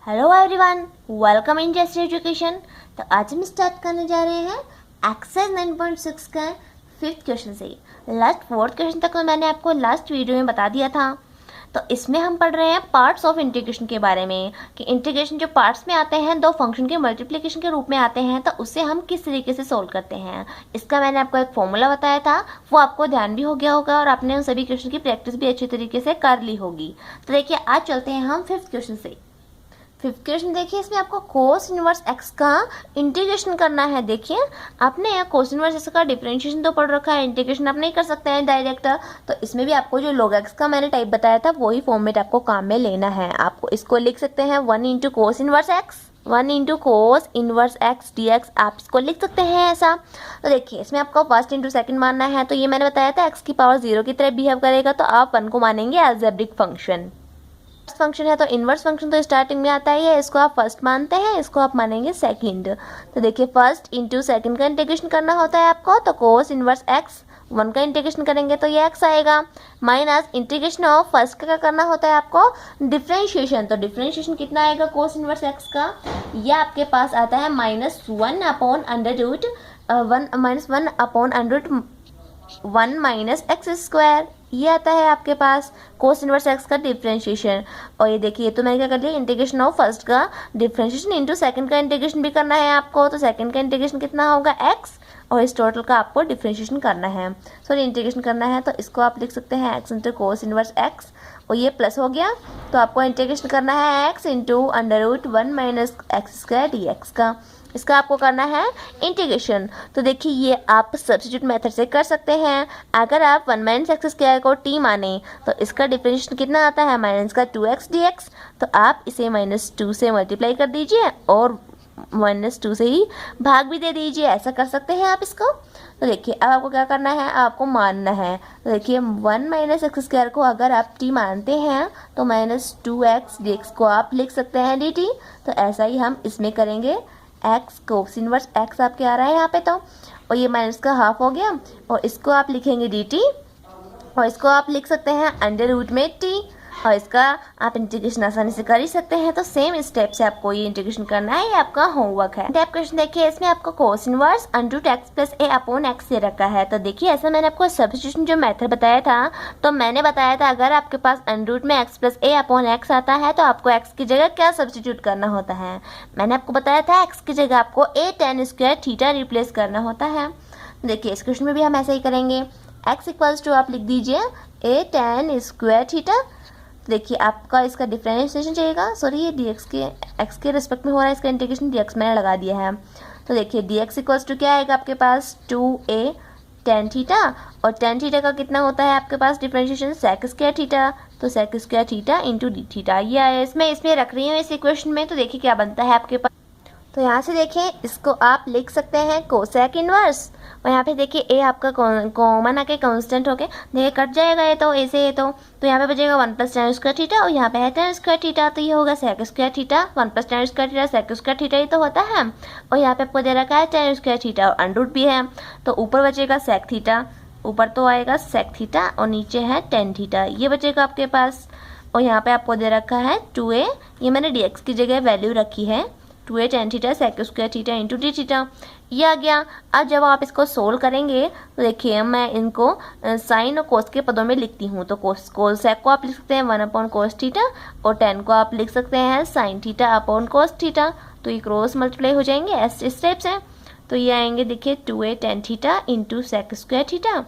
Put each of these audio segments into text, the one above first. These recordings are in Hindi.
हेलो एवरीवन, वेलकम इन जैसे एजुकेशन। तो आज हम स्टार्ट करने जा रहे हैं एक्सरसाइज 9.6 का फिफ्थ क्वेश्चन से। लास्ट फोर्थ क्वेश्चन तक तो मैंने आपको लास्ट वीडियो में बता दिया था। तो इसमें हम पढ़ रहे हैं पार्ट्स ऑफ इंटीग्रेशन के बारे में कि इंटीग्रेशन जो पार्ट्स में आते हैं, दो फंक्शन के मल्टीप्लिकेशन के रूप में आते हैं, तो उससे हम किस तरीके से सोल्व करते हैं। इसका मैंने आपको एक फॉर्मूला बताया था, वो आपको ध्यान भी हो गया होगा और आपने उन सभी क्वेश्चन की प्रैक्टिस भी अच्छी तरीके से कर ली होगी। तो देखिए, आज चलते हैं हम फिफ्थ क्वेश्चन से। फिफ्थ क्वेश्चन देखिए, इसमें आपको कोस इनवर्स एक्स का इंटीग्रेशन करना है। देखिए, आपने कोस इनवर्स एक्स का डिफरेंशिएशन तो पढ़ रखा है, इंटीग्रेशन आप नहीं कर सकते हैं डायरेक्ट। तो इसमें भी आपको जो log x का मैंने टाइप बताया था वही फॉर्मेट आपको काम में लेना है। आपको इसको लिख सकते हैं 1 into cos inverse x, 1 into cos inverse x D x, आप इसको लिख सकते हैं ऐसा। तो देखिए, इसमें आपको फर्स्ट इंटू सेकंड मानना है। तो ये मैंने बताया था x की पावर 0 की तरह बिहेव करेगा, तो आप 1 को मानेंगे अलजेब्रिक फंक्शन। फंक्शन है तो इनवर्स फंक्शन तो स्टार्टिंग में आता ही है, इसको आप फर्स्ट मानते हैं, इसको आप मानेंगे सेकंड। तो देखिए, फर्स्ट इंटू सेकंड का इंटीग्रेशन करना होता है आपको, तो कोस इनवर्स एक्स 1 का इंटीग्रेशन करेंगे तो ये x आएगा, माइनस इंटीग्रेशन ऑफ फर्स्ट का क्या करना होता है आपको, डिफरेंशिएशन। तो डिफरेंशिएशन कितना आएगा कोस इनवर्स x का, ये आपके पास आता है -1 upon under root 1 minus X square, ये आता है आपके पास कोस इनवर्स एक्स का डिफरेंशिएशन। और ये देखिए, तो मैंने क्या कर लिया, इंटीग्रेशन ऑफ फर्स्ट का डिफरेंशिएशन इंटू सेकंड का इंटीग्रेशन भी करना है आपको। तो सेकंड का इंटीग्रेशन कितना होगा x, और इस टोटल का आपको डिफरेंशिएशन करना है, सॉरी इंटीग्रेशन करना है। तो इसको आप लिख सकते हैं x into cos inverse x, और ये प्लस हो गया। तो आपको इंटीग्रेशन करना है x into under root 1 minus X square D X का, इसका आपको करना है इंटीग्रेशन। तो देखिए, ये आप सब्स्टिट्यूट मेथड से कर सकते हैं। अगर आप 1 माइनस एक्स स्क्वायर को t माने तो इसका डिफरेंशिएशन कितना आता है, माइनस का 2x dx। तो आप इसे -2 से मल्टीप्लाई कर दीजिए और -2 से ही भाग भी दे दीजिए, ऐसा कर सकते हैं आप इसको। तो देखिए, अब आपको क्या करना है, आपको मानना है। तो देखिए, 1 माइनस एक्स स्क्वायर को अगर आप t मानते हैं तो -2x dx को आप लिख सकते हैं dt। तो ऐसा ही हम इसमें करेंगे, x कोस इनवर्स x आपके आ रहा है यहाँ पे, तो और ये माइनस का हाफ हो गया, और इसको आप लिखेंगे dt, और इसको आप लिख सकते हैं अंडर रूट में t, और इसका आप इंटीग्रेशन आसानी से कर ही सकते हैं। तो सेम स्टेप से आपको ये इंटीग्रेशन करना है, ये आपका होमवर्क है। टैप क्वेश्चन देखिए, इसमें आपको cos inverse under root x plus a upon x से रखा है। तो देखिए, ऐसा मैंने आपको सब्स्टिट्यूशन जो मेथड बताया था, तो मैंने बताया था अगर आपके पास अंडर रूट में x plus a upon x आता है तो आपको x की जगह क्या सब्स्टिट्यूट करना होता है। मैंने आपको बताया था x की जगह आपको a tan square theta replace करना होता है। देखिए, इस क्वेश्चन में भी हम ऐसा ही करेंगे, x इक्वल्स टू आप लिख दीजिए a tan स्क्वायर थीटा। देखिए, आपका इसका डिफरेंशिएशन चाहिएगा, सॉरी ये dx के x के रिस्पेक्ट में हो रहा है, इसका इंटीग्रेशन dx मैंने लगा दिया है। तो देखिए, dx इक्वल्स टू क्या आएगा आपके पास, 2a tan थीटा, और tan थीटा का कितना होता है आपके पास डिफरेंशिएशन, sec स्क्वायर थीटा। तो sec square theta into D theta, ये आया। इसमें रख रही हूँ इस इक्वेशन में। तो देखिए क्या बनता है आपके पास। तो यहाँ से देखें, इसको आप लिख सकते हैं कोसेक इनवर्स, और यहाँ पे देखिए a आपका कॉमन आके कांस्टेंट होके देखिए कट जाएगा, ये तो a से ये तो यहाँ पे बचेगा 1 प्लस tan स्क्वायर थीटा, और यहाँ पे है tan स्क्वायर थीटा, तो ये होगा sec square theta. 1 plus tan square theta sec square theta ही तो होता है, और यहाँ पे आपको दे रखा है tan स्क्वायर थीटा और अंडर रूट भी है। तो ऊपर बचेगा sec थीटा, ऊपर तो आएगा sec थीटा, और नीचे है tan थीटा, ये बचेगा आपके पास। और यहाँ पे आपको दे रखा है 2a, ये मैंने dx की जगह वैल्यू रखी है 2a tan theta sec square theta into D theta, ये आ गया। अब जब आप इसको सोल्व करेंगे तो देखिए, मैं इनको साइन और कोस के पदों में लिखती हूँ। तो कोस सेक को आप लिख सकते हैं 1 अपॉन कोस थीटा, और tan को आप लिख सकते हैं sine theta upon cos theta. तो ये क्रॉस मल्टीप्लाई हो जाएंगे ऐसे स्टेप से। तो ये आएंगे, देखिए 2a tan theta into sec square theta,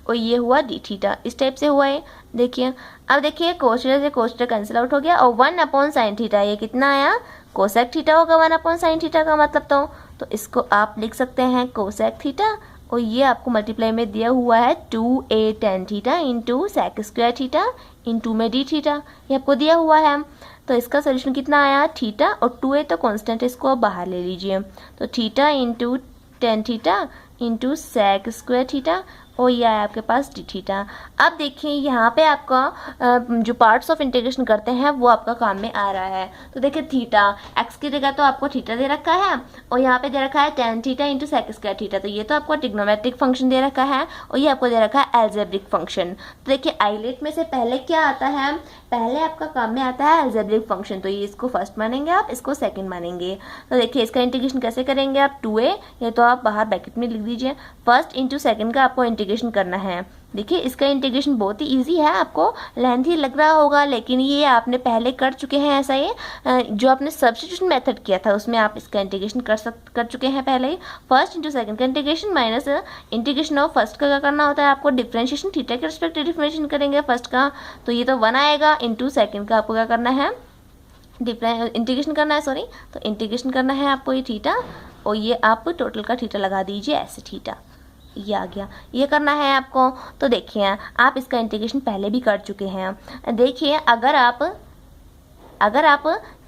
और ये हुआ डी थीटा, इस टाइप से हुआ है। देखिए, अब देखिए कोस थीटा से कोस थीटा कैंसिल आउट हो गया, और 1 अपॉन साइन थीटा, ये कितना आया, कोसेक थीटा होगा 1 अपॉन साइन थीटा का मतलब। तो इसको आप लिख सकते हैं कोसेक थीटा, और ये आपको मल्टीप्लाई में दिया हुआ है 2a tan theta into sec square theta into में डी थीटा, ये आपको दिया हुआ है। तो इसका सोल्यूशन कितना आया, थीटा, और 2a तो कांस्टेंट, इसको आप बाहर ले लीजिए। तो theta into tan theta into sec square theta, और ये आया आपके पास डी थीटा। अब देखिए, यहाँ पे आपका जो पार्ट्स ऑफ इंटीग्रेशन करते हैं वो आपका काम में आ रहा है। तो देखिए, थीटा एक्स की जगह तो आपको थीटा दे रखा है, और यहाँ पे दे रखा है tan theta into sec square theta. तो ये तो आपको ट्रिग्नोमेट्रिक फंक्शन दे रखा है, और ये आपको दे रखा है एल्जेब्रिक फंक्शन। तो देखिए, आइलेट में से पहले क्या आता है, पहले आपका काम में आता है अलजेब्रिक फंक्शन, तो ये इसको फर्स्ट मानेंगे आप, इसको सेकंड मानेंगे। तो देखिए इसका इंटीग्रेशन कैसे करेंगे आप, 2a, ये तो आप बाहर ब्रैकेट में लिख दीजिए, फर्स्ट इंटू सेकंड का आपको इंटीग्रेशन करना है। देखिए इसका इंटीग्रेशन बहुत ही इजी है, आपको लेंथी लग रहा होगा लेकिन ये आपने पहले कर चुके हैं। ऐसा ये जो आपने सब्स्टिट्यूशन मेथड किया था उसमें आप इसका इंटीग्रेशन कर चुके हैं पहले ही। फर्स्ट इंटू सेकंड का integration minus integration of first का क्या करना होता है आपको, डिफरेंशिएशन थीटा के रिस्पेक्ट डिफरेंशिएशन करेंगे फर्स्ट का, तो ये तो 1 आएगा, इंटू सेकंड का आपको क्या करना है, इंटीग्रेशन करना है, सॉरी, तो इंटीग्रेशन करना है आपको ये थीटा, और ये आप टोटल का थीटा लगा दीजिए ऐसे, थीटा ये आ गया, ये करना है आपको। तो देखिए आप इसका इंटीग्रेशन पहले भी कर चुके हैं। देखिए अगर आप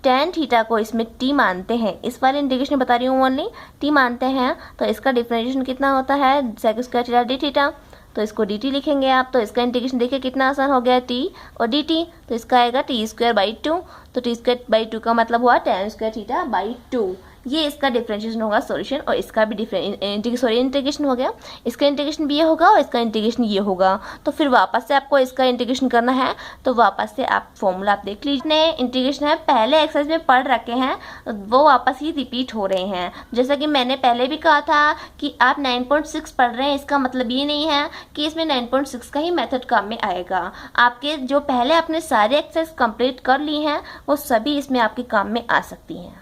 टेन थीटा को इसमें टी मानते हैं, इस वाले इंटीग्रेशन बता रही हूँ ओनली, टी मानते हैं, तो इसका डिफरेंशिएशन कितना होता है, sec square theta D theta, तो इसको dt लिखेंगे आप। तो इसका इंटीग्रेशन देखिए कितना आसान हो गया, t और dt, तो इसका आएगा टी स्क्वायर बाई 2, तो टी स्क्वायर बाई 2 का मतलब हुआ tan स्क्वायर थीटा बाई 2, ये इसका डिफरेंशिएशन होगा सॉल्यूशन, और इसका भी इंटीग्रेशन हो गया, इसका इंटीग्रेशन भी ये होगा और इसका इंटीग्रेशन ये होगा। तो फिर वापस से आपको इसका इंटीग्रेशन करना है, तो वापस से आप फॉर्मूला आप देख लीजिए, इंटीग्रेशन है पहले एक्सरसाइज में पढ़ रखे हैं, वो वापस ही रिपीट हो रहे हैं। जैसा कि मैंने पहले भी कहा था कि आप 9.6 पढ़ रहे हैं, इसका मतलब ये नहीं है कि इसमें 9.6 का ही मेथड काम में आएगा। आपके जो पहले आपने सारे एक्सरसाइज कंप्लीट कर ली हैं वो सभी इसमें आपके काम में आ सकती हैं।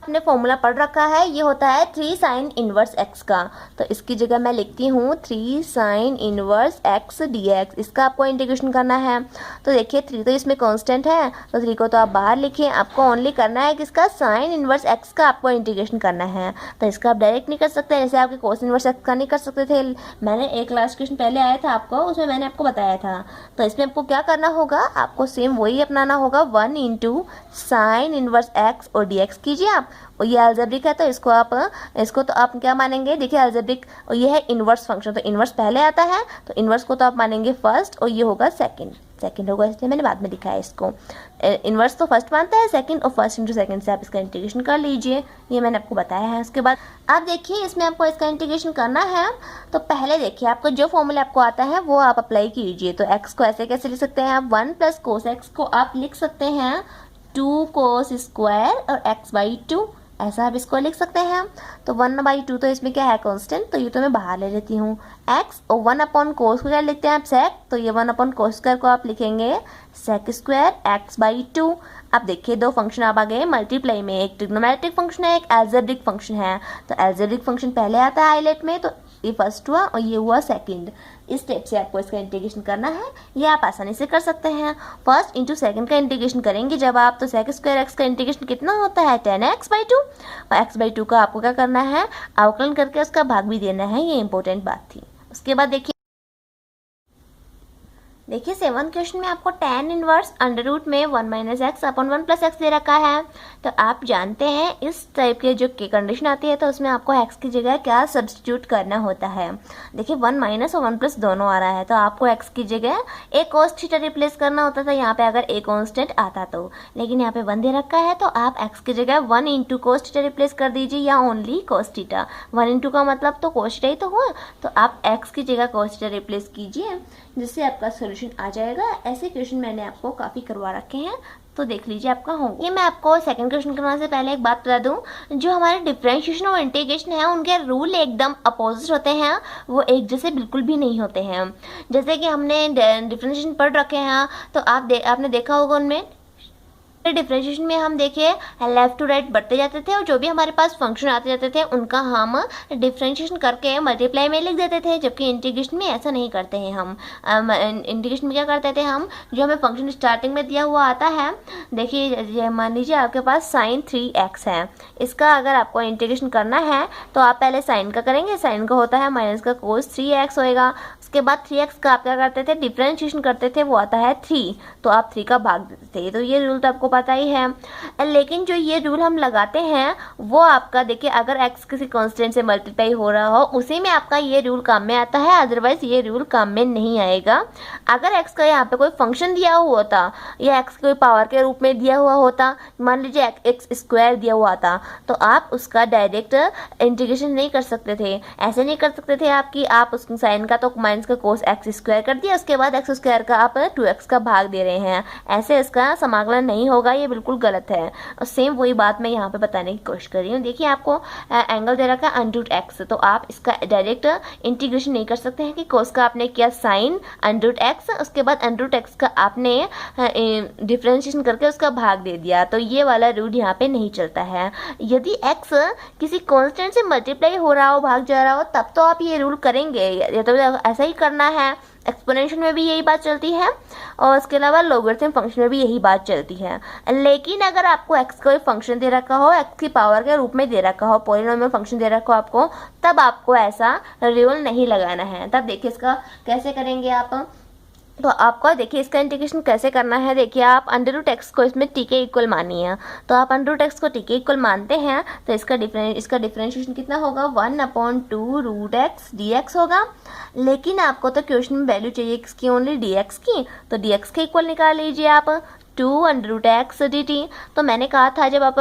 आपने फॉर्मूला पढ़ रखा है, ये होता है 3 साइन इनवर्स x का, तो इसकी जगह मैं लिखती हूँ 3 साइन इनवर्स x dx, इसका आपको इंटीग्रेशन करना है। तो देखिए 3 तो इसमें कांस्टेंट है, तो 3 को तो आप बाहर लिखिए, आपको ओनली करना है किसका, साइन इनवर्स x का आपको इंटीग्रेशन करना है। तो इसका आप डायरेक्ट नहीं कर सकते, जैसे आपके कोस इनवर्स x का नहीं कर सकते थे, मैंने एक लास्ट क्वेश्चन पहले आया था आपको, उसमें मैंने आपको बताया था। तो इसमें आपको क्या करना होगा, आपको सेम वही अपनाना होगा, 1 इंटू साइन इनवर्स x और dx कीजिए आप, और ये अलजेब्रिक है तो इसको तो आप क्या मानेंगे, देखिए अलजेब्रिक, और ये है इनवर्स फंक्शन, तो इनवर्स पहले आता है, तो इनवर्स को तो आप मानेंगे फर्स्ट, और ये होगा सेकंड होगा, इसलिए मैंने बाद में दिखाया इसको। इनवर्स तो फर्स्ट मानता है, सेकंड, और फर्स्ट इंटू सेकंड से आप इसका इंटीग्रेशन कर लीजिए, ये मैंने आपको बताया है। उसके बाद आप देखिए इसमें आपको इसका इंटीग्रेशन करना है, तो पहले देखिए आपको जो फॉर्मूला आपको आता है वो आप अप्लाई कीजिए। तो x को ऐसे कैसे लिख सकते हैं आप, 1 प्लस कोस एक्स को आप लिख सकते हैं 2 कोस स्क्वायर और x बाई 2, ऐसा आप इसको लिख सकते हैं। तो 1/2 तो इसमें क्या है कांस्टेंट, तो ये तो मैं बाहर ले लेती हूँ, x, और 1 अपॉन कोस को क्या लिखते हैं आप, सेक, तो ये 1 अपॉन कोस स्क्वायर को आप लिखेंगे सेक स्क्वायर x बाई 2। अब देखिए दो फंक्शन आप आ गए मल्टीप्लाई में, एक ट्रिग्नोमेट्रिक फंक्शन है, एक अलजेब्रिक फंक्शन है। तो अलजेब्रिक फंक्शन पहले आता है हाईलाइट में, तो ये फर्स्ट हुआ और ये हुआ सेकंड। इस स्टेप से आपको इसका इंटीग्रेशन करना है, ये आप आसानी से कर सकते हैं। फर्स्ट इंटू सेकंड का इंटीग्रेशन करेंगे जब आप, तो सेक स्क्वायर एक्स का इंटीग्रेशन कितना होता है, 10x/2, और x/2 का आपको क्या करना है, अवकलन करके उसका भाग भी देना है, ये इंपॉर्टेंट बात थी। उसके बाद देखिए 7th क्वेश्चन में आपको tan इनवर्स अंडर रूट में 1 minus x upon 1 plus x दे रखा है। तो आप जानते हैं इस टाइप के जो कंडीशन आती है तो उसमें आपको x की जगह क्या सब्स्टिट्यूट करना होता है। देखिए 1 माइनस और 1 प्लस दोनों आ रहा है, तो आपको x की जगह एक cos थीटा रिप्लेस करना होता था यहाँ पे, अगर एक कॉन्स्टेंट आता तो, लेकिन यहाँ पे 1 दे रखा है तो आप x की जगह 1 इंटू cos थीटा रिप्लेस कर दीजिए, या ओनली cos थीटा। 1 इंटू का मतलब तो cos थीटा ही तो हुआ, तो आप x की जगह cos थीटा रिप्लेस कीजिए, जिससे आपका सोल्यूशन आ जाएगा। ऐसे क्वेश्चन मैंने आपको काफ़ी करवा रखे हैं, तो देख लीजिए आपका होगा। ये मैं आपको सेकंड क्वेश्चन करवाने से पहले एक बात बता दूं, जो हमारे डिफरेंशिएशन और इंटीग्रेशन है उनके रूल एकदम अपोजिट होते हैं, वो एक जैसे बिल्कुल भी नहीं होते हैं। जैसे कि हमने डिफरेंशिएशन पढ़ रखे हैं, तो आपने देखा होगा उनमें डिफरेंशिएशन में हम देखिए लेफ्ट टू राइट बढ़ते जाते थे, और जो भी हमारे पास फंक्शन आते जाते थे उनका हम डिफरेंशिएशन करके मल्टीप्लाई में लिख देते थे, जबकि इंटीग्रेशन में ऐसा नहीं करते हैं हम। इंटीग्रेशन में क्या करते थे हम, जो हमें फंक्शन स्टार्टिंग में दिया हुआ आता है, देखिए मान लीजिए आपके पास साइन 3x है, इसका अगर आपको इंटीग्रेशन करना है तो आप पहले साइन का करेंगे, साइन का होता है माइनस का कोस 3x होएगा। उसके बाद 3x का आप क्या करते थे, डिफरेंशिएशन करते थे, वो आता है 3, तो आप 3 का भाग देते थे। तो ये रूल तो आपको पता ही है। लेकिन जो ये रूल हम लगाते हैं वो आपका देखिए, अगर x किसी कांस्टेंट से मल्टीप्लाई हो रहा हो उसी में आपका ये रूल काम में आता है, अदरवाइज ये रूल काम में नहीं आएगा। अगर x का यहाँ पे कोई फंक्शन दिया हुआ होता या x कोई पावर के रूप में दिया हुआ होता, मान लीजिए x स्क्वायर दिया हुआ था, तो आप उसका डायरेक्ट इंटीग्रेशन नहीं कर सकते थे। ऐसे नहीं कर सकते थे आप कि आप उस साइन का तो माइनस का कोस x स्क्वायर कर दिया, उसके बाद x स्क्वायर का आप 2x का भाग दे रहे हैं, ऐसे इसका समाकलन नहीं होगा, ये बिल्कुल गलत है। और सेम वही बात मैं यहाँ पे बताने की कोशिश कर रही हूँ। देखिए आपको एंगल दे रखा है अंडरूट एक्स, तो आप इसका डायरेक्ट इंटीग्रेशन नहीं कर सकते हैं कि कोस का आपने किया साइन अंडरूट एक्स, उसके बाद अंडरूट एक्स का आपने डिफ्रेंशिएशन करके उसका भाग दे दिया, तो ये वाला रूल यहाँ पे नहीं चलता है। यदि एक्स किसी कांस्टेंट से मल्टीप्लाई हो रहा हो, भाग जा रहा हो, तब तो आप ये रूल करेंगे, या तो ऐसा ही करना है। एक्सपोनेंशियल में भी यही बात चलती है और उसके अलावा लोगरिथम फंक्शन में भी यही बात चलती है। लेकिन अगर आपको एक्स का फंक्शन दे रखा हो, एक्स की पावर के रूप में दे रखा हो, पॉलिनोमियल फंक्शन दे रखा हो आपको, तब आपको ऐसा रूल नहीं लगाना है। तब देखिए इसका कैसे करेंगे आप, तो आपको देखिए इसका इंटीग्रेशन कैसे करना है। देखिए आप अंडर रूट एक्स को इसमें टी के इक्वल मानिए, तो आप अंडर रूट एक्स को टी के इक्वल मानते हैं तो इसका डिफरेंशिएशन कितना होगा, 1/2 रूट एक्स डी एक्स होगा। लेकिन आपको तो क्वेश्चन में वैल्यू चाहिए किसकी, ओनली डी एक्स की, तो डी एक्स के इक्वल निकाल लीजिए आप 2√x dt। तो मैंने कहा था जब आप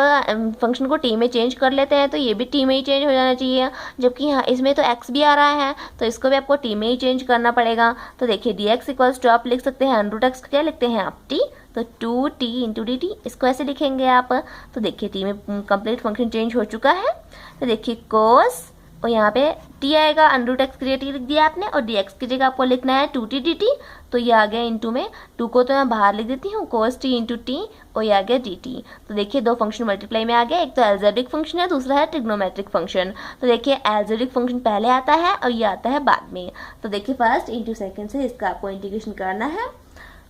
फंक्शन को टी में चेंज कर लेते हैं तो ये भी टी में ही चेंज हो जाना चाहिए, जबकि यहाँ इसमें तो x भी आ रहा है तो इसको भी आपको टी में ही चेंज करना पड़ेगा। तो देखिए डी एक्स इक्वल्स टू आप लिख सकते हैं √x, क्या लिखते हैं आप टी, तो 2t इंटू डी टी, इसको ऐसे लिखेंगे आप। तो देखिए टी में कंप्लीट फंक्शन चेंज हो चुका है। तो देखिए कोस और यहाँ पे t आएगा, √x की जगह लिख दिया आपने, और dx की जगह आपको लिखना है 2t dt, तो ये आ गया इंटू में 2 को तो मैं बाहर लिख देती हूँ, cos t इंटू टी, और ये आ गया dt। तो देखिए दो फंक्शन मल्टीप्लाई में आ गया, एक तो एल्जेब्रिक फंक्शन है, दूसरा है ट्रिग्नोमेट्रिक फंक्शन। तो देखिए एल्जेब्रिक फंक्शन पहले आता है और ये आता है बाद में। तो देखिए फर्स्ट इंटू सेकेंड से इसका आपको इंटीग्रेशन करना है,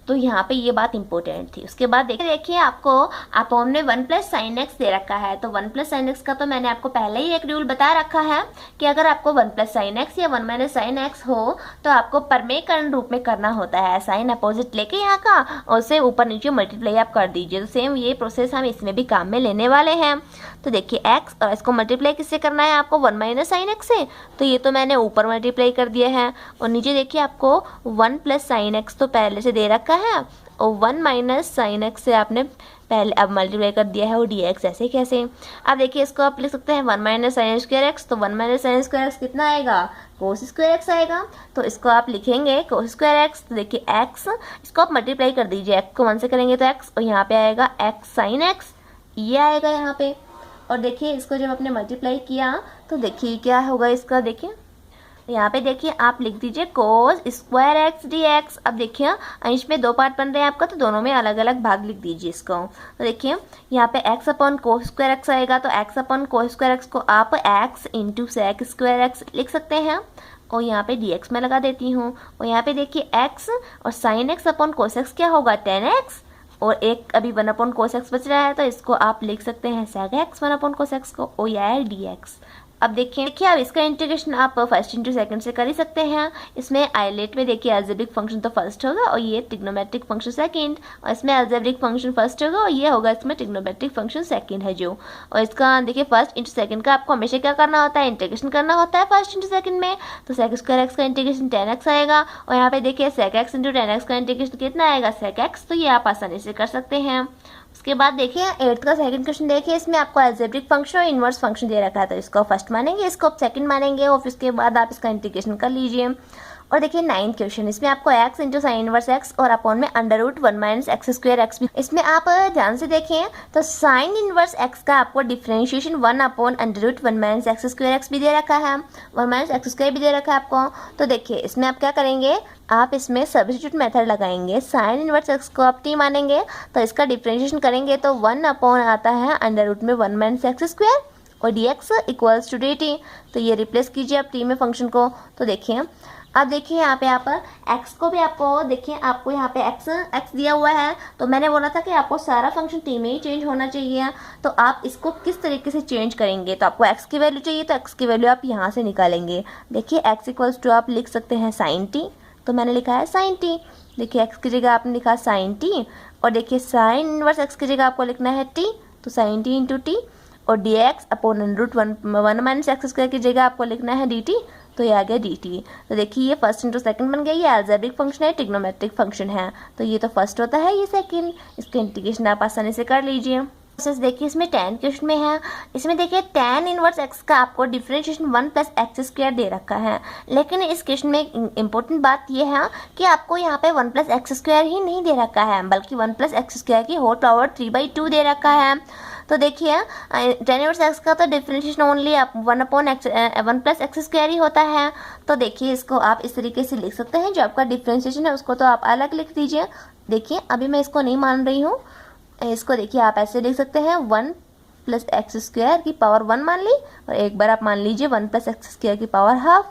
तो यहाँ पे ये बात इंपॉर्टेंट थी। उसके बाद देखिए आपको अपॉन में 1 + sin x दे रखा है, तो 1 + sin x का तो मैंने आपको पहले ही एक रूल बता रखा है कि अगर आपको 1 + sin x या 1 - sin x हो तो आपको परमेकरण रूप में करना होता है, साइन अपोजिट लेके यहाँ का और उसे ऊपर नीचे मल्टीप्लाई आप कर दीजिए। तो सेम ये प्रोसेस हम इसमें भी काम में लेने वाले हैं। तो देखिए x और इसको मल्टीप्लाई किससे करना है आपको, 1 - sin x से, तो ये तो मैंने ऊपर मल्टीप्लाई कर दिया है, और नीचे देखिए आपको 1 + sin x तो पहले से दे रखा है और 1 - sin x से आपने पहले अब मल्टीप्लाई कर दिया है और dx, ऐसे कैसे। अब देखिए इसको आप लिख सकते हैं 1 - sin स्क्वायर x, तो 1 - sin स्क्वायर x कितना आएगा, cos स्क्वायर x आएगा, तो इसको आप लिखेंगे cos स्क्वायर x। तो देखिए x, इसको आप मल्टीप्लाई कर दीजिए, x को 1 से करेंगे तो x, और यहाँ पे आएगा x sin x, ये आएगा यहाँ पे। और देखिए इसको जब आपने मल्टीप्लाई किया तो देखिए क्या होगा इसका, देखिए यहाँ पे देखिए आप लिख दीजिए cos स्क्वायर x dx। अब देखिए अंश में 2 पार्ट बन रहे हैं आपका, तो दोनों में अलग अलग भाग लिख दीजिए इसको। तो देखिए यहाँ पे x/cos स्क्वायर x आएगा, तो x/cos स्क्वायर x को आप x into sec square x लिख सकते हैं, और यहाँ पे dx में लगा देती हूँ। और यहाँ पे देखिए x और sin x/cos x क्या होगा, 10x, और एक अभी 1/cos x बच रहा है, तो इसको आप लिख सकते हैं sec x 1/cos x को, और यह है dx। अब देखिए अब इसका इंटीग्रेशन आप फर्स्ट इंटू सेकंड से कर ही सकते हैं। इसमें आइलेट में देखिए अलजेब्रिक फंक्शन तो फर्स्ट होगा और ये ट्रिग्नोमेट्रिक फंक्शन सेकंड, और इसमें अलजेब्रिक फंक्शन फर्स्ट होगा और ये होगा इसमें ट्रिग्नोमेट्रिक फंक्शन सेकंड है जो। और इसका देखिए फर्स्ट इंटू सेकंड का आपको हमेशा क्या करना होता है, इंटीग्रेशन करना होता है फर्स्ट इंटू सेकंड में। तो sec स्क्वायर x का इंटीग्रेशन 10x आएगा, और यहाँ पे देखिए sec x इंटू 10x का इंटीग्रेशन कितना आएगा, sec x, तो ये आप आसानी से कर सकते हैं। उसके बाद देखिए 8th का सेकंड क्वेश्चन देखिए, इसमें आपको अलजेब्रिक फंक्शन और इन्वर्स फंक्शन दे रखा है, तो इसको फर्स्ट मानेंगे, इसको आप सेकंड मानेंगे, और फिर उसके बाद आप इसका इंटीग्रेशन कर लीजिए। और देखिए 9th क्वेश्चन, इसमें आपको x into sine inverse x और अपॉन में √1 - x स्क्वायर x भी। इसमें आप ध्यान से देखें तो साइन इनवर्स x का आपको डिफरेंशिएशन 1/√1 - x स्क्वायर x भी दे रखा है, 1 - x स्क्वायर भी दे रखा है आपको। तो देखिए इसमें आप क्या करेंगे, आप इसमें सब्स्टिट्यूट मेथड लगाएंगे, साइन इनवर्स x को आप t मानेंगे, तो इसका डिफरेंशिएशन करेंगे तो 1 आता है √1 - x स्क्वायर, और dx इक्वल्स टू dt। तो ये रिप्लेस कीजिए आप t में फंक्शन को। तो देखिए अब देखिए यहाँ पे आप x को भी आपको देखिए, आपको यहाँ पे x दिया हुआ है, तो मैंने बोला था कि आपको सारा फंक्शन t में ही चेंज होना चाहिए। तो आप इसको किस तरीके से चेंज करेंगे, तो आपको x की वैल्यू चाहिए तो x की वैल्यू आप यहाँ से निकालेंगे। देखिए x इक्वल्स टू आप लिख सकते हैं sin t, तो मैंने लिखा है sin t। देखिए x की जगह आपने लिखा साइन टी, और देखिए साइन इनवर्स x की जगह आपको लिखना है t, तो साइन टी इंटू टी, और dx upon √1 minus X square की जगह आपको लिखना है dt, तो ये आ गया dt। तो देखिए ये फर्स्ट इंटू सेकंड बन गया, ये अलजेब्रिक फंक्शन है, ट्रिग्नोमेट्रिक फंक्शन है, तो ये तो फर्स्ट होता है, ये सेकंड। इसका इंटीग्रेशन आप आसानी से कर लीजिए। देखिए इसमें 10 क्वेश्चन में है, इसमें देखिए tan इनवर्स x का आपको डिफरेंशिएशन 1 प्लस एक्स स्क्वायर दे रखा है, लेकिन इस क्वेश्चन में इंपॉर्टेंट बात यह है कि आपको यहाँ पे 1 प्लस एक्स स्क्वायर ही नहीं दे रखा है, बल्कि 1 प्लस एक्स स्क्वायर की होल पावर 3/2 दे रखा है। तो देखिए tan इनवर्स x का तो differentiation only 1 plus x square ही होता है। तो देखिए इसको आप इस तरीके से लिख सकते हैं, जो आपका डिफरेंशिएशन है उसको तो आप अलग लिख दीजिए। देखिए अभी मैं इसको नहीं मान रही हूँ, इसको देखिए आप ऐसे लिख सकते हैं 1 प्लस एक्स स्क्वायर की पावर 1 मान ली, और एक बार आप मान लीजिए 1 प्लस एक्स स्क्वायर की पावर हाफ,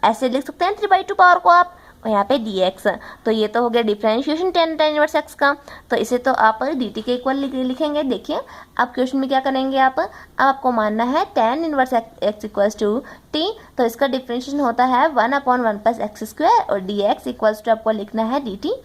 ऐसे लिख सकते हैं 3/2 पावर को आप, और यहाँ पे dx। तो ये तो हो गया डिफरेंशिएशन tan इनवर्स x का, तो इसे तो आप dt के इक्वल लिखेंगे। देखिए आप क्वेश्चन में क्या करेंगे, आप आपको मानना है tan inverse x equals to t, तो इसका डिफरेंशिएशन होता है 1/1 प्लस एक्स स्क्वायर, और dx इक्वल्स टू आपको लिखना है dt,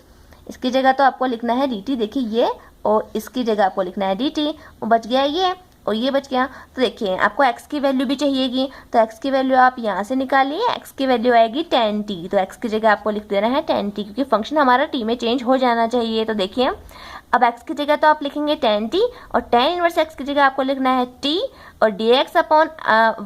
इसकी जगह तो आपको लिखना है dt, देखिए ये, और इसकी जगह आपको लिखना है dt, और बच गया ये और ये बच गया। तो देखिए आपको x की वैल्यू भी चाहिएगी, तो x की वैल्यू आप यहाँ से निकालिए, x की वैल्यू आएगी tan t, तो x की जगह आपको लिख देना है tan t, क्योंकि फंक्शन हमारा t में चेंज हो जाना चाहिए। तो देखिए अब x की जगह तो आप लिखेंगे tan t, और tan इनवर्स x की जगह आपको लिखना है t, और dx upon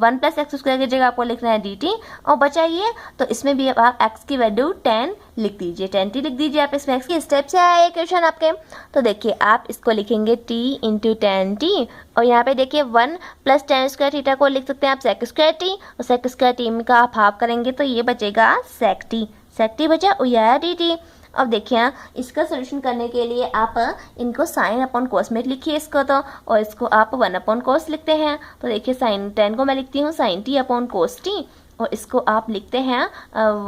1 plus x square की जगह आपको लिखना है dt, और बचाइए तो इसमें भी आप x की वैल्यू tan लिख दीजिए, tan t लिख दीजिए आप इसमें। x की स्टेप से आया ये क्वेश्चन आपके। तो देखिए आप इसको लिखेंगे t इंटू tan t, और यहाँ पे देखिए 1 प्लस tan स्क्वायर थीटा को लिख सकते हैं आप sec स्क्वायर t, और sec स्क्वायर t का आप हाफ करेंगे तो ये बचेगा sec t बचा, और यह dt। अब देखिए इसका सोल्यूशन करने के लिए आप इनको साइन अपॉन कोस में लिखिए इसको, तो और इसको आप 1 अपॉन कोस लिखते हैं। तो देखिए साइन 10 को मैं लिखती हूँ sine T upon cos T, और इसको आप लिखते हैं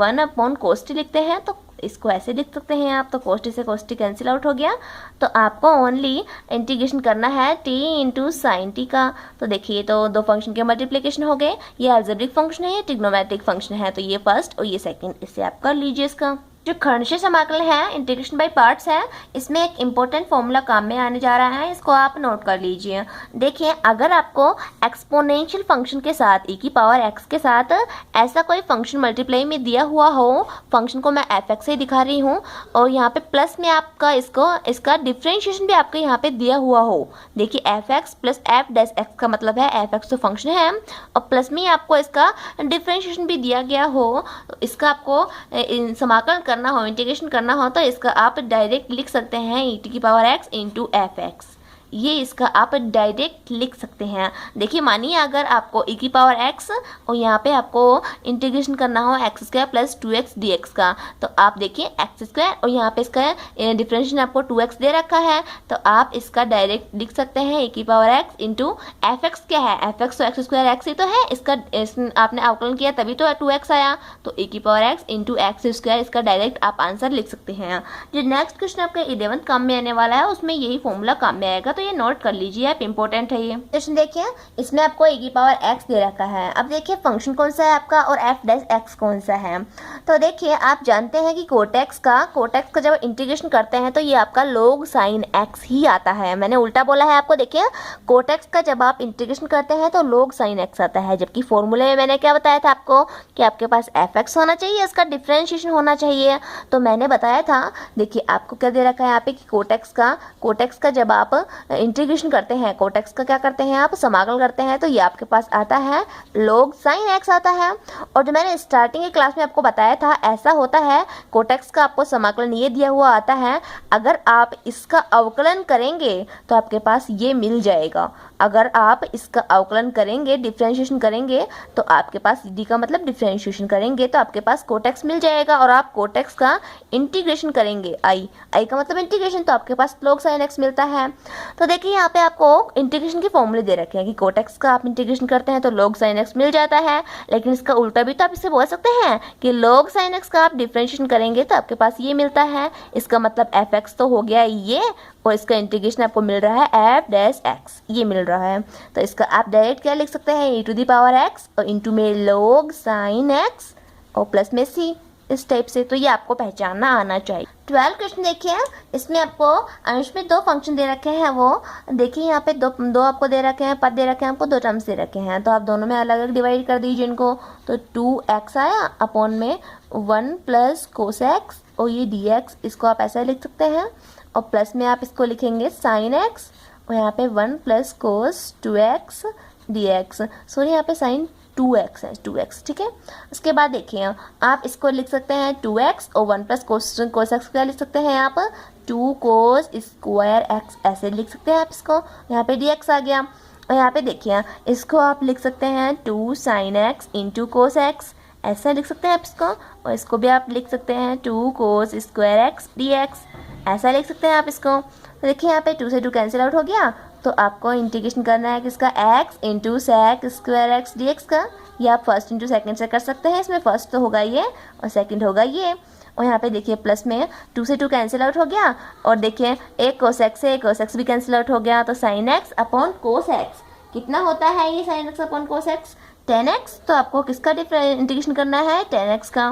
1 अपॉन कोस टी लिखते हैं, तो इसको ऐसे लिख सकते हैं आप, तो कोस टी से कोस टी कैंसिल आउट हो गया। तो आपको ओनली इंटीग्रेशन करना है t इंटू साइन टी का। तो देखिए तो दो फंक्शन के मल्टीप्लिकेशन हो गए, ये अलजेब्रिक फंक्शन है, ये ट्रिग्नोमेट्रिक फंक्शन है, तो ये फर्स्ट और ये सेकंड, इससे आप कर लीजिए इसका। जो खंडशः समाकल है, इंटीग्रेशन बाय पार्ट्स है, इसमें एक इम्पोर्टेंट फॉर्मूला काम में आने जा रहा है, इसको आप नोट कर लीजिए। देखिए अगर आपको एक्सपोनेंशियल फंक्शन के साथ e की पावर x के साथ ऐसा कोई फंक्शन मल्टीप्लाई में दिया हुआ हो, फंक्शन को मैं एफ एक्स से दिखा रही हूँ, और यहाँ पे प्लस में आपका इसका डिफ्रेंशिएशन भी आपके यहाँ पे दिया हुआ हो, देखिए F X plus F dash x का मतलब है एफ एक्स तो फंक्शन है, और प्लस में आपको इसका डिफ्रेंशिएशन भी दिया गया हो, तो इसका आपको समाकलन करना हो, इंटीग्रेशन करना हो, तो इसका आप डायरेक्ट लिख सकते हैं e की power x into F x, ये इसका आप डायरेक्ट लिख सकते हैं। देखिए मानिए अगर आपको e की पावर x और यहाँ पे आपको इंटीग्रेशन करना हो x square plus 2x dx का, तो आप देखिए एक्स स्क्वायर और यहाँ पे इसका डिफरेंशिएशन आपको 2x दे रखा है, तो आप इसका डायरेक्ट लिख सकते हैं e की power x into F x. क्या है एफ एक्स, तो एक्स स्क्वायर एक्स ही तो है, इसका आपने अवकलन किया तभी तो 2x आया, तो e की power x into x square, इसका डायरेक्ट आप आंसर लिख सकते हैं। जो नेक्स्ट क्वेश्चन आपका 11th काम में आने वाला है उसमें यही फॉर्मूला काम में आएगा, तो ये नोट कर लीजिए आप, इंपॉर्टेंट है ये क्वेश्चन। देखिए इसमें आपको e की पावर x दे रखा है, अब देखिए फंक्शन कौन सा है आपका और f डैश x कौन सा है। तो देखिए आप जानते हैं कि कोटेक्स का जब इंटीग्रेशन करते हैं तो ये आपका log sin x ही आता है, मैंने उल्टा बोला है आपको। देखिए कोटेक्स का जब आप इंटीग्रेशन करते हैं तो log sin x आता है, जबकि फॉर्मूले में मैंने क्या बताया था आपको कि आपके पास एफ एक्स होना चाहिए, इसका डिफ्रेंशिएशन होना चाहिए, तो मैंने बताया था। देखिए आपको क्या दे रखा है यहाँ पे कि कोटेक्स का जब आप इंटीग्रेशन करते हैं, कोटेक्स का क्या करते हैं आप समाकल करते हैं, तो ये आपके पास आता है log sin x आता है। और जो मैंने स्टार्टिंग की क्लास में आपको बताया था ऐसा होता है, कोटेक्स का आपको समाकलन ये दिया हुआ आता है, अगर आप इसका अवकलन करेंगे तो आपके पास ये मिल जाएगा, अगर आप इसका अवकलन करेंगे डिफ्रेंशिएशन करेंगे तो आपके पास डी का मतलब डिफ्रेंशिएशन करेंगे तो आपके पास कोटेक्स मिल जाएगा, और आप कोटेक्स का इंटीग्रेशन करेंगे आई का मतलब इंटीग्रेशन, तो आपके पास log sin x मिलता है। तो देखिए यहाँ पे आपको इंटीग्रेशन के फॉर्मूले दे रखे हैं कि कोटेक्स का आप इंटीग्रेशन करते हैं तो log sin x मिल जाता है, लेकिन इसका उल्टा भी तो आप इससे बोल सकते हैं कि log sin x का आप डिफ्रेंशिएशन करेंगे तो आपके पास ये मिलता है, इसका मतलब एफ एक्स तो हो गया ये, और इसका इंटीग्रेशन आपको मिल रहा है एफ डैश एक्स, ये मिल रहा है। तो इसका आप डायरेक्ट क्या लिख सकते हैं e to the power x और इंटू में log sin x और प्लस में c, इस टाइप से, तो ये आपको पहचानना आना चाहिए। 12 क्वेश्चन देखिए, इसमें आपको अंश में दो फंक्शन दे रखे हैं, वो देखिए यहाँ पे दो आपको दे रखे हैं, पद दे रखे हैं, आपको दो टर्म्स दे रखे हैं, तो आप दोनों में अलग अलग डिवाइड कर दीजिए इनको। तो 2x आया अपॉन में 1 प्लस कोस एक्स, और ये dx, इसको आप ऐसा लिख सकते हैं, और प्लस में आप इसको लिखेंगे साइन एक्स, और यहाँ पे 1 plus cos 2x dx, sorry यहाँ पे साइन 2x है, 2x, ठीक है। उसके बाद देखिए आप इसको लिख सकते हैं 2x, और 1 प्लस कोस एक्स क्या लिख सकते हैं आप 2 कोस स्क्वायर एक्स, ऐसे लिख सकते हैं आप इसको। यहाँ पे dx आ गया, और यहाँ पे देखिए इसको आप लिख सकते हैं 2 sine x into cos x, ऐसा लिख सकते हैं आप इसको, और इसको भी आप लिख सकते हैं 2 कोस स्क्वायर एक्स dx, ऐसा लिख सकते हैं आप इसको। तो देखिए यहाँ पे 2 से 2 कैंसिल आउट हो गया, तो आपको इंटीग्रेशन करना है किसका, x into sec square X D X का। ये आप फर्स्ट इंटू सेकेंड से कर सकते हैं, इसमें फर्स्ट तो होगा ये और सेकंड होगा ये। और यहाँ पे देखिए प्लस में 2 से 2 कैंसिल आउट हो गया, और देखिए एक कोस एक्स से कोस एक्स भी कैंसिल आउट हो गया, तो sine x upon cos x कितना होता है ये sine x upon cos x 10x। तो आपको किसका इंटीग्रेशन करना है 10x का।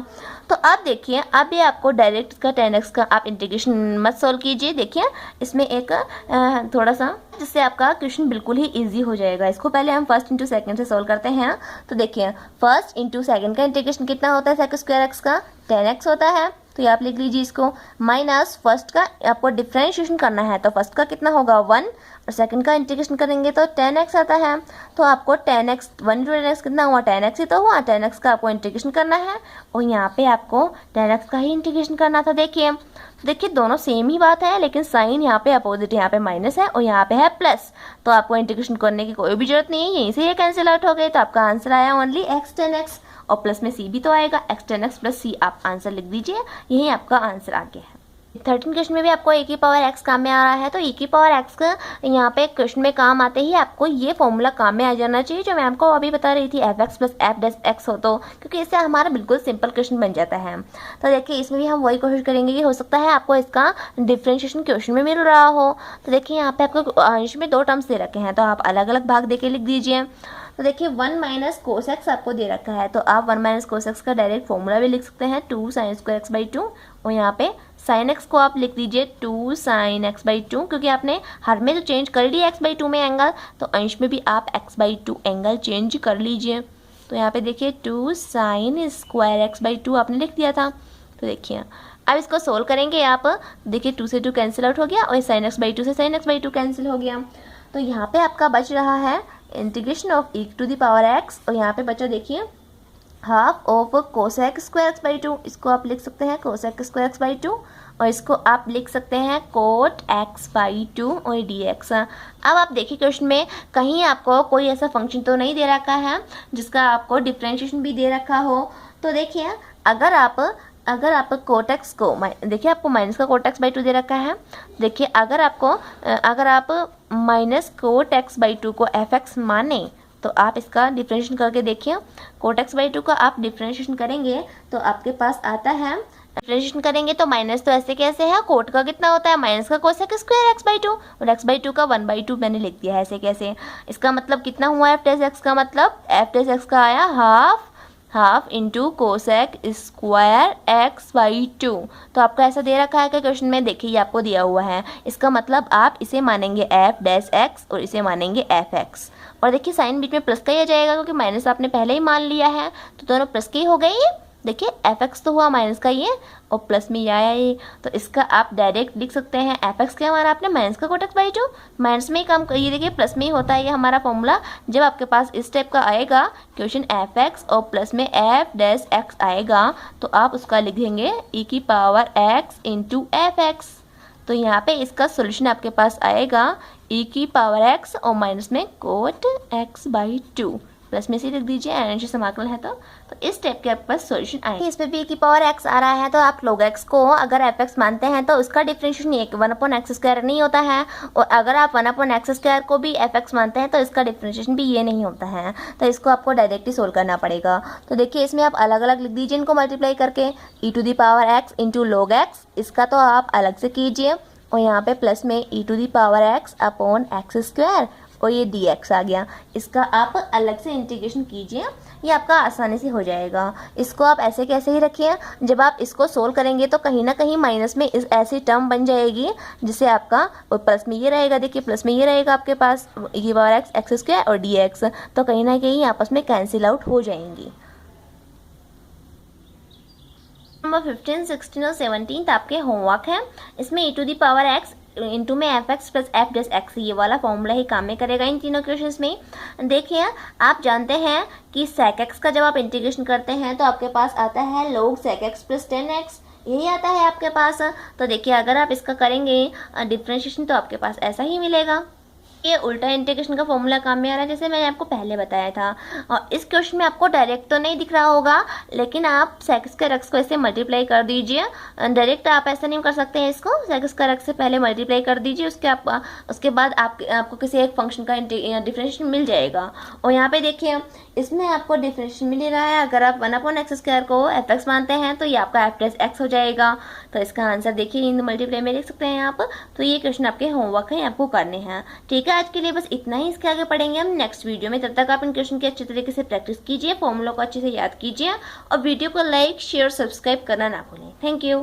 तो अब देखिए अब ये आपको डायरेक्ट इसका 10x का आप इंटीग्रेशन मत सॉल्व कीजिए, देखिए इसमें एक थोड़ा सा जिससे आपका क्वेश्चन बिल्कुल ही इजी हो जाएगा। इसको पहले हम फर्स्ट इंटू सेकंड से सॉल्व करते हैं। तो देखिए फर्स्ट इंटू सेकंड का इंटीग्रेशन कितना होता है सेक स्क्वायर एक्स का 10x होता है, तो ये आप लिख लीजिए इसको, माइनस फर्स्ट का आपको डिफ्रेंशिएशन करना है, तो फर्स्ट का कितना होगा 1, और सेकंड का इंटीग्रेशन करेंगे तो 10x आता है, तो आपको 10x 1 इंटू 10x कितना हुआ 10x ही तो हुआ, 10x का आपको इंटीग्रेशन करना है, और यहाँ पे आपको 10x का ही इंटीग्रेशन करना था। देखिए दोनों सेम ही बात है, लेकिन साइन यहाँ पे अपोजिट, यहाँ पे माइनस है और यहाँ पे है प्लस, तो आपको इंटीग्रेशन करने की कोई भी जरूरत नहीं है, यहीं से ये कैंसिल आउट हो गए, तो आपका आंसर आया ओनली x 10x, और प्लस में c भी तो आएगा, x 10x प्लस c आप आंसर लिख दीजिए, यही आपका आंसर आ गया है। 13 क्वेश्चन में भी आपको e की पावर x काम में आ रहा है, तो e की पावर x का यहाँ पे क्वेश्चन में काम आते ही आपको ये फॉर्मूला काम में आ जाना चाहिए जो मैं आपको अभी बता रही थी f(x plus f dash x) हो, तो क्योंकि इससे हमारा बिल्कुल सिंपल क्वेश्चन बन जाता है। तो देखिए इसमें भी हम वही कोशिश करेंगे कि हो सकता है आपको इसका डिफ्रेंशिएशन क्वेश्चन में मिल रहा हो। तो देखिए यहाँ पे आपको अंश में 2 टर्म्स दे रखे हैं, तो आप अलग अलग भाग दे के लिख दीजिए। तो देखिए 1 माइनस कोस एक्स आपको दे रखा है, तो आप 1 माइनस कोस एक्स का डायरेक्ट फॉर्मूला भी लिख सकते हैं 2 साइन स्क्वायर एक्स बाई 2, और यहाँ पे साइन एक्स को आप लिख दीजिए 2 साइन एक्स बाई 2, क्योंकि आपने हर में तो चेंज कर लिया एक्स बाई 2 में एंगल, तो अंश में भी आप एक्स बाई 2 एंगल चेंज कर लीजिए। तो यहाँ पे देखिए 2 साइन स्क्वायर एक्स बाई 2 आपने लिख दिया था। तो देखिए अब इसको सोल्व करेंगे आप, देखिए 2 से 2 कैंसिल आउट हो गया, और साइन एक्स बाई 2 से साइन एक्स बाई 2 कैंसिल हो गया, तो यहाँ पे आपका बच रहा है integration of e to the power x, और यहाँ पे बचा देखिए half of cosec square X by 2, इसको आप लिख सकते हैं कोसेक स्क्वायर एक्स बाई 2, और इसको आप लिख सकते हैं कोट एक्स बाई 2 और dx। अब आप देखिए क्वेश्चन में कहीं आपको कोई ऐसा फंक्शन तो नहीं दे रखा है जिसका आपको डिफ्रेंशिएशन भी दे रखा हो। तो देखिए अगर आप कोटेक्स को देखिए आपको माइनस का कोटेक्स बाई 2 दे रखा है, देखिए अगर आप माइनस कोट एक्स बाई 2 को एफ एक्स माने, तो आप इसका डिफ्रेंशिएशन करके देखिए, कोट एक्स बाई 2 का आप डिफ्रेंशिएशन करेंगे तो आपके पास आता है, डिफ्रेंशिएशन करेंगे तो माइनस तो ऐसे कैसे है, कोट का कितना होता है माइनस का कोसेक स्क्वायर एक्स बाई 2, और एक्स बाई 2 का 1 बाई 2 मैंने लिख दिया है ऐसे कैसे। इसका मतलब कितना हुआ एफ टेस एक्स का, मतलब एफ टेस एक्स का आया half into cosec square X by 2। तो आपको ऐसा दे रखा है कि क्वेश्चन में देखिए आपको दिया हुआ है, इसका मतलब आप इसे मानेंगे एफ डैश एक्स और इसे मानेंगे एफ एक्स, और देखिए साइन बीच में प्लस का ही आ जाएगा क्योंकि माइनस आपने पहले ही मान लिया है, तो दोनों प्लस के ही हो गए। देखिए एफ एक्स तो हुआ माइनस का ये, और प्लस में ये आया ये, तो इसका आप डायरेक्ट लिख सकते हैं एफ एक्स क्या हमारा आपने माइनस का कोटेक्स बाई 2, माइनस में ही काम ये देखिए प्लस में ही होता है ये हमारा फॉर्मूला। जब आपके पास इस टाइप का आएगा क्वेश्चन एफ एक्स और प्लस में एफ डैश एक्स आएगा, तो आप उसका लिखेंगे ई की power x into F x. तो यहाँ पे इसका सोल्यूशन आपके पास आएगा ई की पावर एक्स और माइनस में कोट एक्स बाई 2, प्लस में से लिख दीजिए एनर्जी समाकलन है, तो इस टाइप के आपके पास सॉल्यूशन आएगा। इसमें भी की पावर x आ रहा है, तो आप log x को अगर fx मानते हैं तो उसका डिफरेंशिएशन ये 1/x² नहीं होता है, और अगर आप 1/x² को भी fx मानते हैं तो इसका डिफरेंशिएशन भी ये नहीं होता है, तो इसको आपको डायरेक्टली सोल्व करना पड़ेगा। तो देखिए इसमें आप अलग अलग लिख दीजिए इनको मल्टीप्लाई करके, e to the power x into log x, इसका तो आप अलग से कीजिए, और यहाँ पे प्लस में e to the power x upon x स्क्वायर, और ये dx आ गया। इसका आप अलग से इंटीग्रेशन कीजिए, ये आपका आसानी से हो जाएगा। इसको आप ऐसे कैसे ही रखिए, जब आप इसको सोल्व करेंगे तो कहीं ना कहीं माइनस में इस ऐसी टर्म बन जाएगी जिससे आपका प्लस में ये रहेगा। देखिए प्लस में ये रहेगा आपके पास e power x x square और dx, तो कहीं ना कहीं आपस में कैंसिल आउट हो जाएंगी। नंबर 15, 16 और 17 आपके होमवर्क है। इसमें e to the power x into में F X plus F dash X, ये वाला फॉर्मूला ही काम में करेगा इन तीनों क्वेश्चंस में। देखिए आप जानते हैं कि सेक एक्स का जब आप इंटीग्रेशन करते हैं तो आपके पास आता है log सेक एक्स प्लस 10x, यही आता है आपके पास। तो देखिए अगर आप इसका करेंगे डिफ्रेंशिएशन तो आपके पास ऐसा ही मिलेगा। ये उल्टा इंटीग्रेशन का फॉर्मूला काम में आ रहा है, जैसे मैंने आपको पहले बताया था। और इस क्वेश्चन में आपको डायरेक्ट तो नहीं दिख रहा होगा, लेकिन आप सेक स्क्वायर एक्स को ऐसे मल्टीप्लाई कर दीजिए। डायरेक्ट आप ऐसा नहीं कर सकते हैं, इसको सेक स्क्वायर एक्स से पहले मल्टीप्लाई कर दीजिए, उसके बाद आपको किसी एक फंक्शन का डिफरेंशिएशन मिल जाएगा। और यहाँ पे देखिए इसमें आपको डिफरेंशिएशन मिल रहा है, अगर आप 1/x स्क्वायर को एफ एक्स मानते हैं तो ये आपका एफ प्लस एक्स हो जाएगा। तो इसका आंसर देखिए इन मल्टीप्लाई में देख सकते हैं आप। तो ये क्वेश्चन आपके होमवर्क है, आपको करने हैं। ठीक है, आज के लिए बस इतना ही। इसके आगे पढ़ेंगे हम नेक्स्ट वीडियो में। तब तक आप इन क्वेश्चन की अच्छे तरीके से प्रैक्टिस कीजिए, फॉर्मूला को अच्छे से याद कीजिए और वीडियो को लाइक शेयर सब्सक्राइब करना ना भूलें। Thank you.